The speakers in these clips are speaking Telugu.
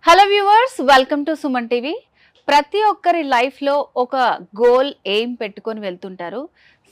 Hello viewers, welcome to Suman TV. ప్రతి ఒక్కరి లైఫ్లో ఒక గోల్ ఎయిమ్ పెట్టుకొని వెళ్తుంటారు.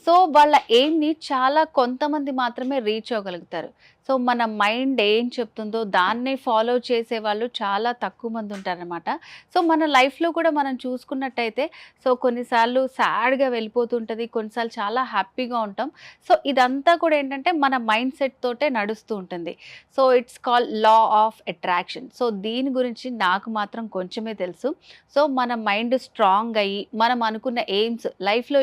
సో వాళ్ళ ఎయిమ్ని చాలా కొంతమంది మాత్రమే రీచ్ అవ్వగలుగుతారు. సో మన మైండ్ ఏం చెప్తుందో దాన్నే ఫాలో చేసే వాళ్ళు చాలా తక్కువ మంది ఉంటారనమాట. సో మన లైఫ్లో కూడా మనం చూసుకున్నట్టయితే సో కొన్నిసార్లు సాడ్గా వెళ్ళిపోతుంటుంది, కొన్నిసార్లు చాలా హ్యాపీగా ఉంటాం. సో ఇదంతా కూడా ఏంటంటే మన మైండ్ సెట్ తోటే నడుస్తూ ఉంటుంది. So it's call law of attraction. So దీని గురించి నాకు మాత్రం కొంచెమే తెలుసు. సో మన మైండ్ స్ట్రాంగ్ అయ్యి మనం అనుకున్న ఎయిమ్స్ లైఫ్లో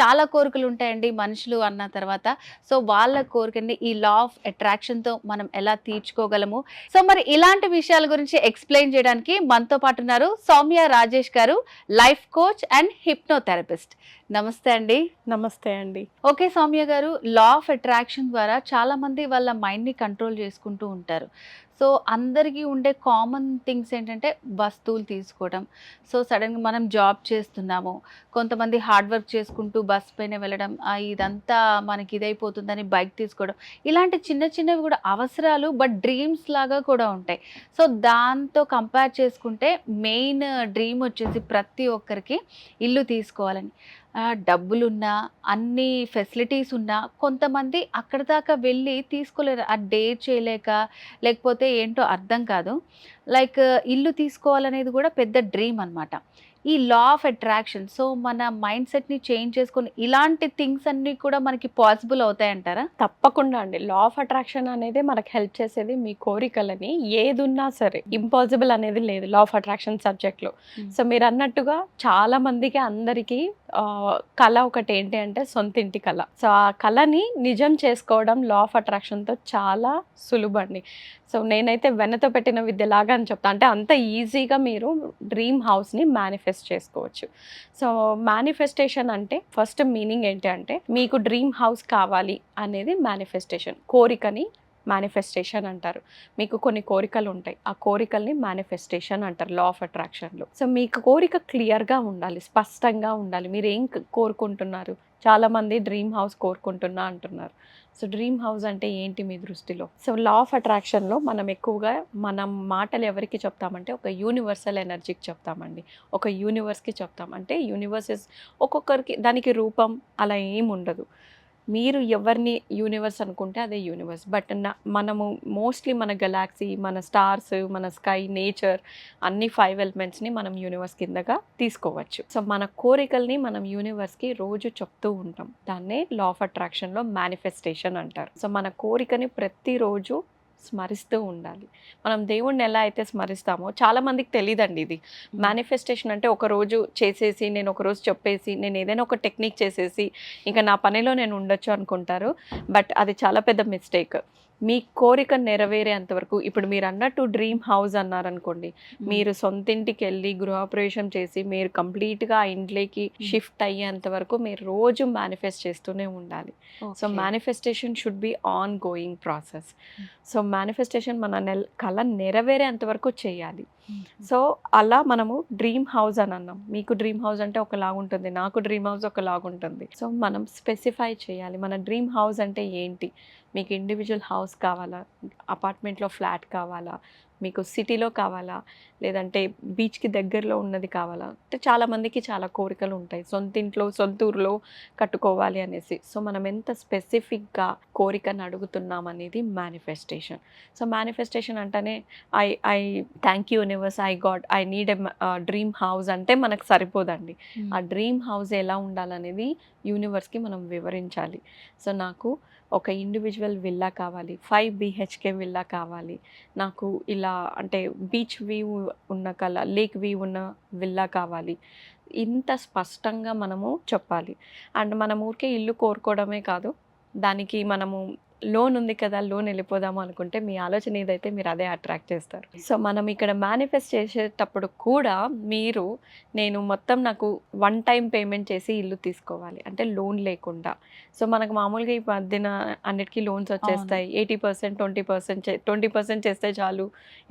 చాలా కోరికలు ఉంటాయండి మనుషులు అన్న తర్వాత. సో వాళ్ళ కోరికని ఈ లా ఆఫ్ అట్రాక్షన్తో మనం ఎలా తీర్చుకోగలము. సో మరి ఇలాంటి విషయాల గురించి ఎక్స్ప్లెయిన్ చేయడానికి మనతో పాటు ఉన్నారు సౌమ్య రాజేష్ గారు, లైఫ్ కోచ్ అండ్ హిప్నోథెరపిస్ట్. నమస్తే అండి. నమస్తే అండి. ఓకే సౌమ్య గారు, లా ఆఫ్ అట్రాక్షన్ ద్వారా చాలా మంది వాళ్ళ మైండ్ని కంట్రోల్ చేసుకుంటూ ఉంటారు. సో అందరికీ ఉండే కామన్ థింగ్స్ ఏంటంటే వస్తువులు తీసుకోవడం. సో సడన్గా మనం జాబ్ చేస్తున్నాము, కొంతమంది హార్డ్ వర్క్ చేసుకుంటూ బస్ పైన వెళ్ళడం, ఇదంతా మనకి ఇదైపోతుందని బైక్ తీసుకోవడం, ఇలాంటి చిన్న చిన్నవి కూడా అవసరాలు బట్ డ్రీమ్స్ లాగా కూడా ఉంటాయి. సో దాంతో కంపేర్ చేసుకుంటే మెయిన్ డ్రీమ్ వచ్చేసి ప్రతి ఒక్కరికి ఇల్లు తీసుకోవాలని. డబ్బులున్నా, అన్ని ఫెసిలిటీస్ ఉన్నా కొంతమంది అక్కడి దాకా వెళ్ళి తీసుకోలేరు. డేర్ చేయలేక, లేకపోతే ఏంటో అర్థం కాదు. లైక్ ఇల్లు తీసుకోవాలనేది కూడా పెద్ద డ్రీమ్ అనమాట. ఈ లా ఆఫ్ అట్రాక్షన్, సో మన మైండ్ సెట్ని చేంజ్ చేసుకొని ఇలాంటి థింగ్స్ అన్నీ కూడా మనకి పాసిబుల్ అవుతాయంటారా? తప్పకుండా అండి. లా ఆఫ్ అట్రాక్షన్ అనేది మనకు హెల్ప్ చేసేది మీ కోరికలని ఏదున్నా సరే. ఇంపాసిబుల్ అనేది లేదు లా ఆఫ్ అట్రాక్షన్ సబ్జెక్ట్లో. సో మీరు అన్నట్టుగా చాలా మందికి అందరికీ కళ ఒకటి ఏంటి అంటే సొంతింటి కళ. సో ఆ కళని నిజం చేసుకోవడం లా ఆఫ్ అట్రాక్షన్తో చాలా సులుభండి. సో నేనైతే వెన్నతో పెట్టిన విద్యలాగా అని చెప్తాను. అంటే అంత ఈజీగా మీరు డ్రీమ్ హౌస్ని మేనిఫెస్ట్ చేసుకోవచ్చు. సో మేనిఫెస్టేషన్ అంటే ఫస్ట్ మీనింగ్ ఏంటి అంటే మీకు డ్రీమ్ హౌస్ కావాలి అనేది మేనిఫెస్టేషన్. కోరికని మేనిఫెస్టేషన్ అంటారు. మీకు కొన్ని కోరికలు ఉంటాయి, ఆ కోరికల్ని మేనిఫెస్టేషన్ అంటారు లా ఆఫ్ అట్రాక్షన్లో. సో మీకు కోరిక క్లియర్గా ఉండాలి, స్పష్టంగా ఉండాలి. మీరు ఏం కోరుకుంటున్నారు? చాలామంది డ్రీమ్ హౌస్ కోరుకుంటున్నా అంటున్నారు. సో డ్రీమ్ హౌస్ అంటే ఏంటి మీ దృష్టిలో? సో లా ఆఫ్ అట్రాక్షన్లో మనం ఎక్కువగా మనం మాటలు ఎవరికి చెప్తామంటే ఒక యూనివర్సల్ ఎనర్జీకి చెప్తామండి, ఒక యూనివర్స్కి చెప్తాం. అంటే యూనివర్స్ ఇస్ ఒక్కొక్కరికి దానికి రూపం అలా ఏమి ఉండదు. మీరు ఎవరిని యూనివర్స్ అనుకుంటే అదే యూనివర్స్. బట్ మనము మోస్ట్లీ మన గెలాక్సీ, మన స్టార్స్, మన స్కై, నేచర్ అన్ని 5 ఎలిమెంట్స్ని మనం యూనివర్స్ కిందగా తీసుకోవచ్చు. సో మన కోరికల్ని మనం యూనివర్స్కి రోజు చెప్తూ ఉంటాం. దాన్నే లా ఆఫ్ అట్రాక్షన్లో మేనిఫెస్టేషన్ అంటారు. సో మన కోరికని ప్రతిరోజు స్మరిస్తూ ఉండాలి. మనం దేవుణ్ణి ఎలా అయితే స్మరిస్తామో చాలామందికి తెలియదండి ఇది. మేనిఫెస్టేషన్ అంటే ఒకరోజు చేసేసి, నేను ఒకరోజు చెప్పేసి, నేను ఏదైనా ఒక టెక్నిక్ చేసేసి ఇంకా నా పనిలో నేను ఉండొచ్చు అనుకుంటారు. బట్ అది చాలా పెద్ద మిస్టేక్. మీ కోరిక నెరవేరేంతవరకు, ఇప్పుడు మీరు అన్నట్టు డ్రీమ్ హౌస్ అన్నారనుకోండి, మీరు సొంతింటికి వెళ్ళి గృహప్రవేశం చేసి మీరు కంప్లీట్గా ఆ ఇంట్లోకి షిఫ్ట్ అయ్యేంత వరకు మీరు రోజు మేనిఫెస్ట్ చేస్తూనే ఉండాలి. So manifestation should be on going process. So manifestation మన కళ నెరవేరేంత వరకు చేయాలి. సో అలా మనము డ్రీమ్ హౌస్ అని అన్నాం. మీకు డ్రీమ్ హౌస్ అంటే ఒకలాగుంటుంది, నాకు డ్రీమ్ హౌస్ ఒకలాగుంటుంది. సో మనం స్పెసిఫై చేయాలి మన డ్రీమ్ హౌస్ అంటే ఏంటి. మీకు ఇండివిజువల్ హౌస్ కావాలా, అపార్ట్మెంట్లో ఫ్లాట్ కావాలా, మీకు సిటీలో కావాలా, లేదంటే బీచ్కి దగ్గరలో ఉన్నది కావాలా. అంటే చాలామందికి చాలా కోరికలు ఉంటాయి, సొంతింట్లో సొంత ఊరిలో కట్టుకోవాలి అనేసి. సో మనం ఎంత స్పెసిఫిక్గా కోరికను అడుగుతున్నాం అనేది మేనిఫెస్టేషన్. సో మేనిఫెస్టేషన్ అంటేనే I thank you universe, I need a dream house అంటే మనకు సరిపోదండి. ఆ డ్రీమ్ హౌస్ ఎలా ఉండాలనేది యూనివర్స్కి మనం వివరించాలి. సో నాకు ఒక ఇండివిజువల్ విల్లా కావాలి, 5 BHK విల్లా కావాలి, నాకు ఇలా అంటే బీచ్ వ్యూ ఉన్న లేక్ వ్యూ ఉన్న విల్లా కావాలి. ఇంత స్పష్టంగా మనము చెప్పాలి. అండ్ మన ఊరికే ఇల్లు కోరుకోవడమే కాదు, దానికి మనము లోన్ ఉంది కదా, లోన్ వెళ్ళిపోదాము అనుకుంటే మీ ఆలోచన ఏదైతే మీరు అదే అట్రాక్ట్ చేస్తారు. సో మనం ఇక్కడ మేనిఫెస్ట్ చేసేటప్పుడు కూడా మీరు నేను మొత్తం నాకు 1 టైం పేమెంట్ చేసి ఇల్లు తీసుకోవాలి అంటే లోన్ లేకుండా. సో మనకు మామూలుగా ఈ మధ్యన అన్నిటికీ లోన్స్ వచ్చేస్తాయి. 80%, 20% చేస్తే చాలు,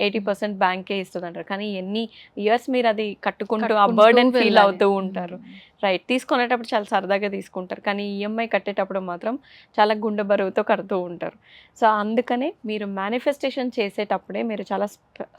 80% బ్యాంకే ఇస్తుంది అంటారు. కానీ ఎన్ని ఇయర్స్ మీరు అది కట్టుకుంటూ ఆ బర్డెన్ ఫీల్ అవుతూ ఉంటారు. రైట్, తీసుకునేటప్పుడు చాలా సరదాగా తీసుకుంటారు, కానీ ఈఎంఐ కట్టేటప్పుడు మాత్రం చాలా గుండె బరువుతో కడుతూ ఉంటారు. సో అందుకనే మీరు మేనిఫెస్టేషన్ చేసేటప్పుడే మీరు చాలా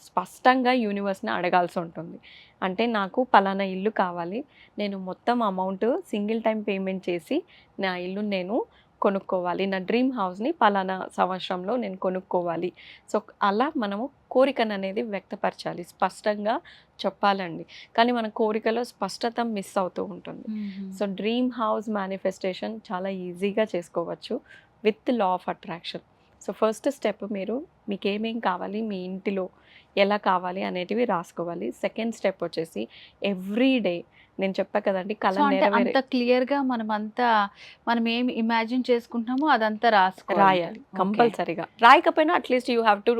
స్పష్టంగా యూనివర్స్ని అడగాల్సి ఉంటుంది. అంటే నాకు పలానా ఇల్లు కావాలి, నేను మొత్తం అమౌంట్ సింగిల్ టైం పేమెంట్ చేసి నా ఇల్లు నేను కొనుక్కోవాలి, నా డ్రీమ్ హౌస్ని పలానా సంవత్సరంలో నేను కొనుక్కోవాలి. సో అలా మనము కోరికను అనేది వ్యక్తపరచాలి, స్పష్టంగా చెప్పాలండి. కానీ మన కోరికలో స్పష్టత మిస్ అవుతూ ఉంటుంది. సో డ్రీమ్ హౌస్ మేనిఫెస్టేషన్ చాలా ఈజీగా చేసుకోవచ్చు with law of attraction. So first step మీకు ఏమేం కావాలి, మీ ఇంటిలో ఎలా కావాలి అనేటివి రాసుకోవాలి. సెకండ్ స్టెప్ వచ్చేసి ఎవ్రీ డే నేను చెప్పా కదండి సో కళ అంటే నెరవేరే అంత క్లియర్ గా మనం ఏం ఇమాజిన్ చేసుకుంటున్నామో అదంతా రాసుకోవాలి. రాయాలి కంపల్సరీగా. రాయకపోయినా at least you have to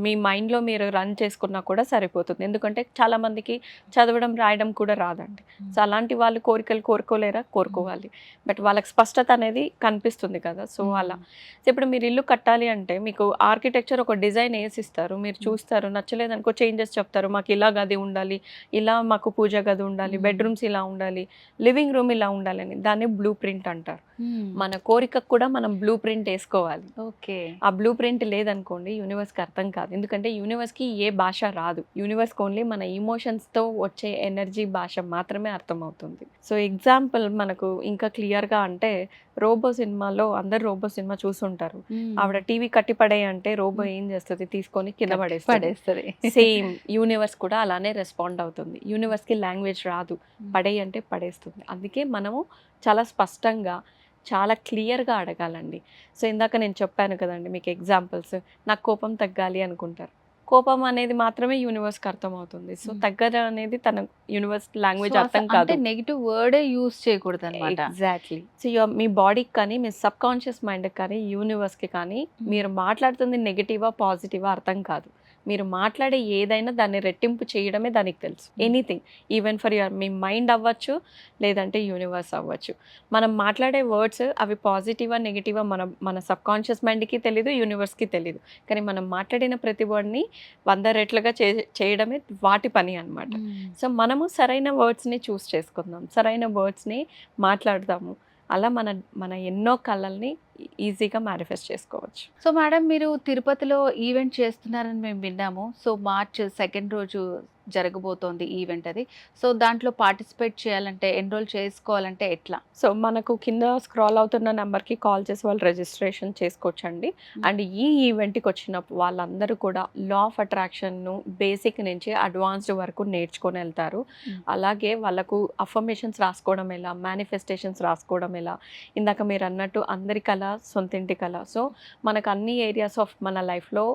me మైండ్లో మీరు రన్ చేసుకున్నా కూడా సరిపోతుంది. ఎందుకంటే చాలా మందికి చదవడం రాయడం కూడా రాదండి. సో అలాంటి వాళ్ళు కోరికలు కోరుకోలేరా? కోరుకోవాలి. బట్ వాళ్ళకి స్పష్టత అనేది కనిపిస్తుంది కదా. సో అలా సో ఇప్పుడు మీరు ఇల్లు కట్టాలి అంటే మీకు ఆర్కిటెక్చర్ ఒక డిజైన్ వేసిస్తారు, మీరు చూస్తారు, నచ్చలేదనుకో చేంజెస్ చెప్తారు. మాకు ఇలా గది ఉండాలి, ఇలా మాకు పూజ గది ఉండాలి, బెడ్రూమ్స్ ఇలా ఉండాలి, లివింగ్ రూమ్ ఇలా ఉండాలని, దాన్ని బ్లూ ప్రింట్ అంటారు. మన కోరికకు కూడా మనం బ్లూ ప్రింట్ వేసుకోవాలి. ఓకే. ఆ బ్లూ ప్రింట్ లేదనుకోండి యూనివర్స్కి అర్థం కాదు. ఎందుకంటే యూనివర్స్కి ఏ భాష రాదు. యూనివర్స్కి ఓన్లీ మన ఇమోషన్స్తో వచ్చే ఎనర్జీ భాష మాత్రమే అర్థమవుతుంది. సో ఎగ్జాంపుల్ మనకు ఇంకా క్లియర్గా అంటే రోబో సినిమాలో, అందరు రోబో సినిమా చూసుంటారు. ఆవిడ టీవీ కట్టి పడేయి అంటే రోబో ఏం చేస్తుంది? తీసుకొని కింద పడేస్తుంది. సేమ్ యూనివర్స్ కూడా అలానే రెస్పాండ్ అవుతుంది. యూనివర్స్కి లాంగ్వేజ్ రాదు, పడేయి అంటే పడేస్తుంది. అందుకే మనము చాలా స్పష్టంగా చాలా క్లియర్గా అడగాలండి. సో ఇందాక నేను చెప్పాను కదండి మీకు ఎగ్జాంపుల్స్, నాకు కోపం తగ్గాలి అనుకుంటారు. కోపం అనేది మాత్రమే యూనివర్స్కి అర్థమవుతుంది. సో తగ్గడం అనేది తన యూనివర్స్ లాంగ్వేజ్ అర్థం కాదు. అంటే నెగిటివ్ వర్డే యూజ్ చేయకూడదు అనమాట. ఎగ్జాక్ట్లీ. సో మీ బాడీకి కానీ, మీ సబ్ కాన్షియస్ మైండ్కి కానీ, యూనివర్స్కి కానీ మీరు మాట్లాడుతుంది నెగిటివా పాజిటివా అర్థం కాదు. మీరు మాట్లాడే ఏదైనా దాన్ని రెట్టింపు చేయడమే దానికి తెలుసు. Anything, even for your me mind అవ్వచ్చు, లేదంటే యూనివర్స్ అవ్వచ్చు. మనం మాట్లాడే వర్డ్స్ అవి పాజిటివా నెగిటివా మన సబ్ కాన్షియస్ మైండ్కి తెలీదు, యూనివర్స్కి తెలీదు. కానీ మనం మాట్లాడిన ప్రతి వర్డ్ని 100 రెట్లుగా చేయడమే వాటి పని అనమాట. సో మనము సరైన వర్డ్స్ని చూస్ చేసుకుందాం, సరైన వర్డ్స్ని మాట్లాడదాము. అలా మన ఎన్నో కళల్ని ఈజీగా మేనిఫెస్ట్ చేసుకోవచ్చు. సో మేడం, మీరు తిరుపతిలో ఈవెంట్ చేస్తున్నారని మేము విన్నాము. సో మార్చ్ 2 రోజు జరగబోతోంది ఈవెంట్ అది. సో దాంట్లో పార్టిసిపేట్ చేయాలంటే, ఎన్రోల్ చేసుకోవాలంటే ఎట్లా? సో మనకు కింద స్క్రాల్ అవుతున్న నెంబర్కి కాల్ చేసి వాళ్ళు రిజిస్ట్రేషన్ చేసుకోవచ్చండి. అండ్ ఈ ఈవెంట్కి వచ్చిన వాళ్ళందరూ కూడా లా ఆఫ్ అట్రాక్షన్ను బేసిక్ నుంచి అడ్వాన్స్డ్ వరకు నేర్చుకొని వెళ్తారు. అలాగే వాళ్ళకు అఫర్మేషన్స్ రాసుకోవడం ఎలా, మేనిఫెస్టేషన్స్ రాసుకోవడం ఎలా, ఇందాక మీరు అన్నట్టు అందరి కళ సొంతింటి కళ. సో మనకు అన్ని ఏరియాస్ ఆఫ్ మన లైఫ్లో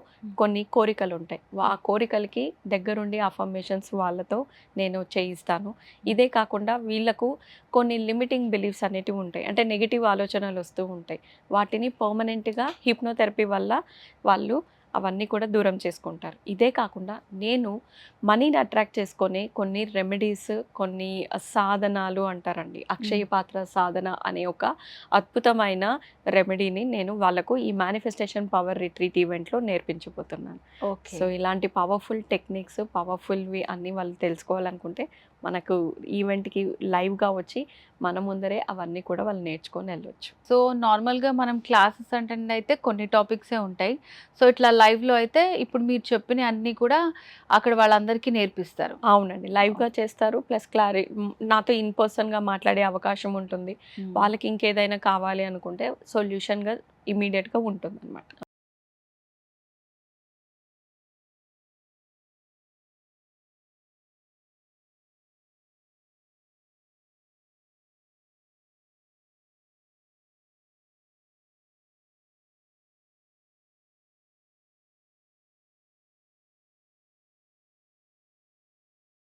కొన్ని కోరికలు ఉంటాయి. ఆ కోరికలకి దగ్గరుండి అఫర్మేషన్స్ వాళ్ళతో నేను చేయిస్తాను. ఇదే కాకుండా వీళ్ళకు కొన్ని లిమిటింగ్ బిలీఫ్స్ అనేటివి ఉంటాయి, అంటే నెగిటివ్ ఆలోచనలు వస్తూ ఉంటాయి. వాటిని పర్మనెంట్గా హిప్నోథెరపీ వల్ల వాళ్ళు అవన్నీ కూడా దూరం చేసుకుంటారు. ఇదే కాకుండా నేను మనీని అట్రాక్ట్ చేసుకొని కొన్ని రెమెడీస్, కొన్ని సాధనాలు అంటారండి, అక్షయ పాత్ర సాధన అనే ఒక అద్భుతమైన రెమెడీని నేను వాళ్ళకు ఈ మేనిఫెస్టేషన్ పవర్ రిట్రీట్ ఈవెంట్లో నేర్పించబోతున్నాను. సో ఇలాంటి పవర్ఫుల్ టెక్నిక్స్, పవర్ఫుల్వి అన్నీ వాళ్ళు తెలుసుకోవాలనుకుంటే మనకు ఈవెంట్కి లైవ్గా వచ్చి మన ముందరే అవన్నీ కూడా వాళ్ళు నేర్చుకొని వెళ్ళొచ్చు. సో నార్మల్గా మనం క్లాసెస్ అంటే అయితే కొన్ని టాపిక్సే ఉంటాయి. సో ఇట్లా లైవ్లో అయితే ఇప్పుడు మీరు చెప్పిన అన్నీ కూడా అక్కడ వాళ్ళందరికీ నేర్పిస్తారు. అవునండి, లైవ్గా చేస్తారు. ప్లస్ నాతో ఇన్ పర్సన్గా మాట్లాడే అవకాశం ఉంటుంది. వాళ్ళకి ఇంకేదైనా కావాలి అనుకుంటే సొల్యూషన్గా ఇమీడియట్గా ఉంటుంది అనమాట.